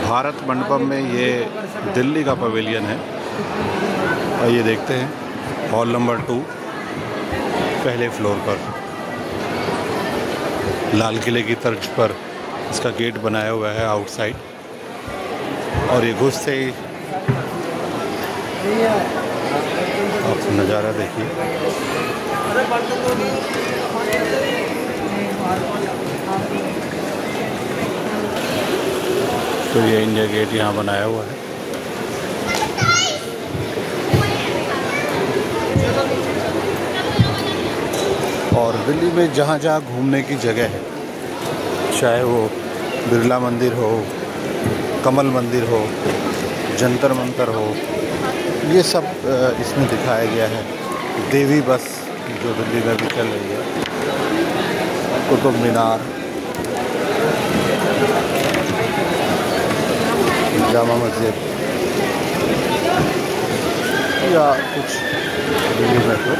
भारत मंडपम में ये दिल्ली का पवेलियन है। और ये देखते हैं हॉल नंबर 2 पहले फ्लोर पर लाल किले की तर्ज पर इसका गेट बनाया हुआ है आउटसाइड। और ये घुसते ही आप नज़ारा देखिए। तो ये इंडिया गेट यहाँ बनाया हुआ है। और दिल्ली में जहाँ जहाँ घूमने की जगह है, चाहे वो बिरला मंदिर हो, कमल मंदिर हो, जंतर मंतर हो, ये सब इसमें दिखाया गया है। देवी बस जो दिल्ली में भी चल रही है, कुतुब मीनार, जामा मस्जिद या कुछ दिल्ली में तो